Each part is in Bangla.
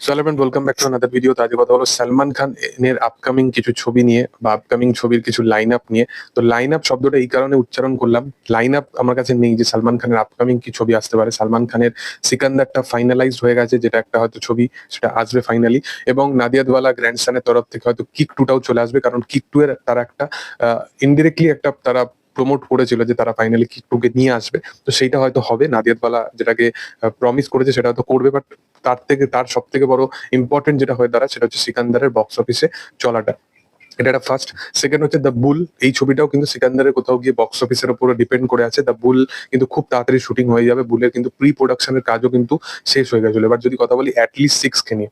So hello and welcome back to another video. তো আজকে কথা হলো সালমান খান এর আপকামিং কিছু ছবি নিয়ে বা আপকামিং ছবির কিছু লাইন আপ নিয়ে। তো লাইন আপ শব্দটা এই কারণে উচ্চারণ করলাম, লাইন আপ আমার কাছে নেই যে সালমান খানের আপকামিং কি ছবি আসতে পারে। সালমান খানের সিকান্দারটা ফাইনালাইজড হয়ে গেছে, যেটা একটা হয়তো ছবি সেটা আসবে ফাইনালি, এবং নাদিয়াদওয়ালা গ্র্যান্ডসনের তরফ থেকে হয়তো কিক টুটাও চলে আসবে, কারণ কিক টু এর তারা একটা ইনডিরেক্টলি একটা তারা প্রমোট করেছিল যে তারা ফাইনালি কিক টু কে নিয়ে আসবে। তো সেইটা হয়তো হবে, নাদিয়াদওয়ালা যেটাকে প্রমিস করেছে সেটা হয়তো করবে। বাট তার সব থেকে বড় ইম্পর্টেন্ট যেটা হয়ে দাঁড়ায় সেটা হচ্ছে সিকান্দারের বক্স অফিসে চলাটা। এটা একটা ফার্স্ট। সেকেন্ড হচ্ছে দ্য বুল, এই ছবিটাও কিন্তু সিকান্দারের কোথাও গিয়ে বক্স অফিসের উপরে ডিপেন্ড করে আছে। দ্য বুল কিন্তু খুব তাড়াতাড়ি শুটিং হয়ে যাবে, বুলের কিন্তু প্রি প্রোডাকশনের কাজও কিন্তু শেষ হয়ে গেছিল। এবার যদি কথা বলি অ্যাটলিস্ট 6 কে নিয়ে,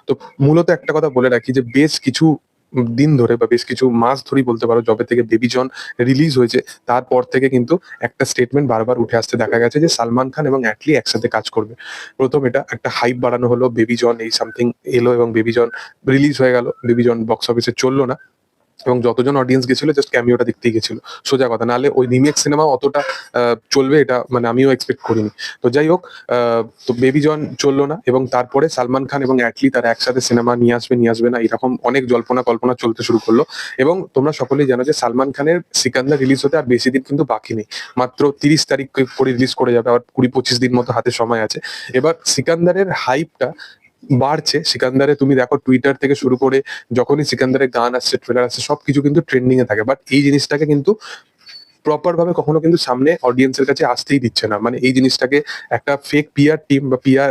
তো মূলত একটা কথা বলে রাখি যে বেশ কিছু দিন ধরে বা বেশ কিছু মাস ধরেই বলতে পারো, যবে থেকে বেবি জন রিলিজ হয়েছে তারপর থেকে কিন্তু একটা স্টেটমেন্ট বারবার উঠে আসতে দেখা গেছে যে সালমান খান এবং অ্যাটলি একসাথে কাজ করবে। প্রথম এটা একটা হাইপ বাড়ানো হলো, বেবি জন এই সামথিং এলো এবং বেবি জন রিলিজ হয়ে গেল, বেবি জন বক্স অফিসে চললো না, এবং যতজন অডিয়েন্স গেছিল জাস্ট ক্যামিওটা দেখতেই গেছিল, সোজা কথা। নাহলে ওই রিমেক সিনেমা অতটা চলবে এটা মানে আমিও এক্সপেক্ট করিনি। তো যাই হোক, তো বেবি জন চললো না, এবং তারপরে সালমান খান এবং অ্যাটলি তারা একসাথে সিনেমা নিয়ে আসবে না এরকম অনেক জল্পনা কল্পনা চলতে শুরু করলো। এবং তোমরা সকলেই জানো যে সালমান খানের সিকান্দার রিলিজ হতে আর বেশি দিন কিন্তু বাকি নেই, মাত্র 30 তারিখ করে রিলিজ করে যাবে, আবার 20-25 দিন মতো হাতে সময় আছে। এবার সিকান্দারের হাইপটা বাড়ছে। সিকান্দারে তুমি দেখো টুইটার থেকে শুরু করে যখনই সিকান্দারের গান আসছে, ট্রেলার আসছে, সবকিছু কিন্তু ট্রেন্ডিং এ থাকে। বাট এই জিনিসটাকে কিন্তু প্রপার ভাবে কখনো কিন্তু সামনে অডিয়েন্সের কাছে আসতেই দিচ্ছে না। মানে এই জিনিসটাকে একটা ফেক পিআর টিম বা পিআর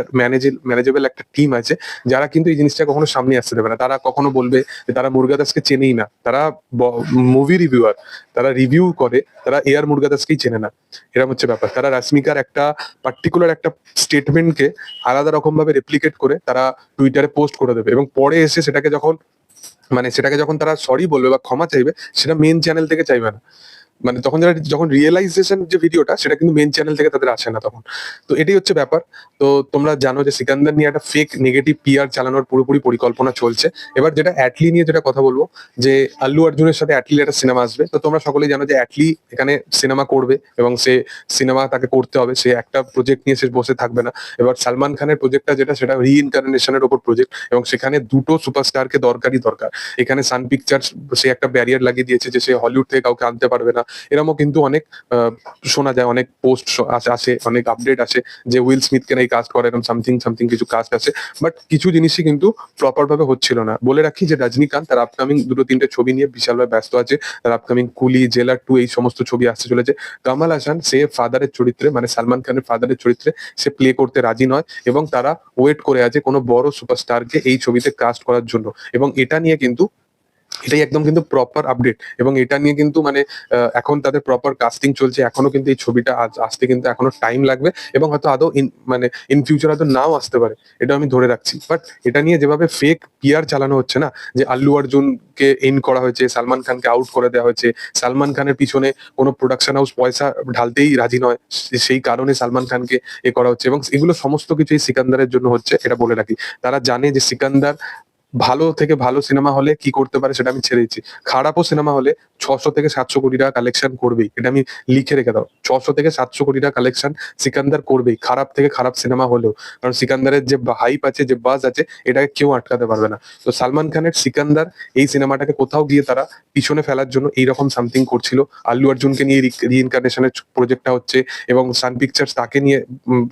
ম্যানেজেবল একটা টিম আছে, যারা কিন্তু এই জিনিসটা কখনো সামনে আসতে দেবে না। তারা কখনো বলবে যে তারা মুরগাদাসকে চেনেই না, তারা মুভি রিভিউয়ার, তারা রিভিউ করে, তারা এআর মুরগাদাসকেই চেনে না। এরকম হচ্ছে ব্যাপার। তারা রাশ্মিকার একটা পার্টিকুলার একটা স্টেটমেন্টকে আলাদা রকম ভাবে রেপ্লিকেট করে তারা টুইটারে পোস্ট করে দেবে, এবং পরে এসে সেটাকে যখন তারা সরি বলবে বা ক্ষমা চাইবে, সেটা মেন চ্যানেল থেকে চাইবে না। মানে যখন রিয়েলাইজেশন যে ভিডিওটা, সেটা কিন্তু মেন চ্যানেল থেকে তাদের আসে না তখন। তো এটাই হচ্ছে ব্যাপার। তো তোমরা জানো যে সিকান্দার নিয়ে একটা ফেক নেগেটিভ পিআর চালানোর পুরোপুরি পরিকল্পনা চলছে। এবার যেটা অ্যাটলি নিয়ে যেটা কথা বলবো, যে আল্লু অর্জুনের সাথে অ্যাটলির একটা সিনেমা আসবে। তো তোমরা সকলেই জানো যে অ্যাটলি এখানে সিনেমা করবে, এবং সে সিনেমা তাকে করতে হবে, সে একটা প্রজেক্ট নিয়ে সে বসে থাকবে না। এবার সালমান খানের প্রজেক্টটা যেটা, সেটা রিইনকারনেশনের ওপর প্রজেক্ট, এবং সেখানে দুটো সুপারস্টারকে দরকার। এখানে সান পিকচার্স সে একটা ব্যারিয়ার লাগিয়ে দিয়েছে যে সে হলিউড থেকে কাউকে আনতে পারবে না। এরকমও কিন্তু অনেক শোনা যায়, অনেক পোস্ট আসে, অনেক আপডেট আসে যে উইল স্মিথকে নাকি কাস্ট করে, এরকম সামথিং সামথিং কিছু কাস্ট আছে। বাট কিছু জিনিসই কিন্তু প্রপার ভাবে হচ্ছিল না। বলে রাখি যে রজনীকান্ত তার আপকামিং 2-3টে ছবি নিয়ে বিশালভাবে ব্যস্ত আছে। তার আপকামিং কুলি, জেলার 2 এই সমস্ত ছবি আসতে চলেছে। কামাল হাসান সে ফাদারের চরিত্রে, মানে সালমান খানের ফাদারের চরিত্রে সে প্লে করতে রাজি নয়, এবং তারা ওয়েট করে আছে কোনো বড় সুপারস্টারকে এই ছবিতে কাস্ট করার জন্য। এবং এটা নিয়ে কিন্তু এটাই একদম কিন্তু প্রপার আপডেট, এবং এটা নিয়ে কিন্তু মানে এখন তাদের প্রপার কাস্টিং চলছে। এখনো কিন্তু এই ছবিটা আসতে কিন্তু এখনো টাইম লাগবে, এবং হয়তো আদৌ ইন ফিউচার হয়তো নাও আসতে পারে, এটা আমি ধরে রাখছি। বাট এটা নিয়ে যেভাবে ফেক পিআর চালানো হচ্ছে না, যে আল্লু অর্জুনকে ইন করা হয়েছে, সালমান খানকে আউট করে দেওয়া হয়েছে, সালমান খানের পিছনে কোনো প্রোডাকশন হাউস পয়সা ঢালতেই রাজি নয়, সেই কারণে সালমান খানকে করা হচ্ছে, এবং এগুলো সমস্ত কিছু এই সিকান্দারের জন্য হচ্ছে, এটা বলে রাখি। তারা জানে যে সিকান্দার ভালো থেকে ভালো সিনেমা হলে কি করতে পারে সেটা আমি ছেড়ে দিচ্ছি। খারাপও সিনেমা হলে 600 থেকে 700 কোটি টাকা কালেকশন করবেই, এটা আমি লিখে রেখে দাও। 600 থেকে 700 কোটি টাকা কালেকশন সিকান্দার করবেই, খারাপ থেকে খারাপ সিনেমা হলেও। কারণ সিকান্দারের যে হাইপ আছে, যে বাজ আছে, এটাকে কেউ আটকাতে পারবে না। তো সালমান খানের সিকান্দার এই সিনেমাটাকে কোথাও গিয়ে তারা পিছনে ফেলার জন্য এইরকম সামথিং করছিল। আল্লু অর্জুনকে নিয়ে রিইনকারনেশনের প্রজেক্টটা হচ্ছে, এবং সান পিকচার্স তাকে নিয়ে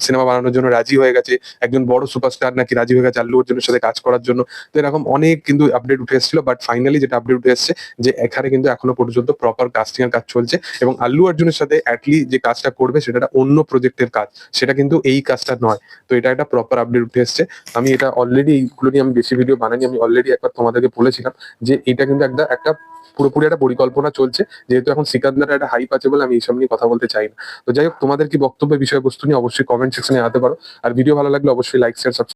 সিনেমা বানানোর জন্য রাজি হয়ে গেছে। একজন বড় সুপারস্টার নাকি রাজি হয়ে গেছে আল্লু অর্জুনের সাথে কাজ করার জন্য। তো এরকম অনেক কিন্তু আপডেট উঠে এসেছিল। বাট ফাইনালি যেটা আপডেট উঠে এসেছে, যে এখানে কিন্তু এখনো পর্যন্ত প্রপার কাস্টিং এর কাজ চলছে, এবং আল্লু অর্জুনের সাথে অ্যাটলি যে কাজটা করবে সেটা একটা অন্য প্রজেক্টের কাজ, সেটা কিন্তু এই কাজটা নয়। তো এটা একটা প্রপার আপডেট উঠে এসেছে। আমি এটা অলরেডি, এইগুলো নিয়ে আমি বেশি ভিডিও বানাইনি, আমি অলরেডি একবার তোমাদেরকে বলেছিলাম যে এটা কিন্তু একটা পুরোপুরি একটা পরিকল্পনা চলছে। যেহেতু এখন সিকান্দার একটা হাইপ আছে বলে আমি এইসব নিয়ে কথা বলতে চাই না। তো যাই হোক, তোমাদের কি বক্তব্য বিষয়বস্তু নিয়ে অবশ্যই কমেন্ট সেকশনে জানাতে পারো। আর ভিডিও ভালো লাগলে অবশ্যই লাইক, শেয়ার, সাবস্ক্রাইব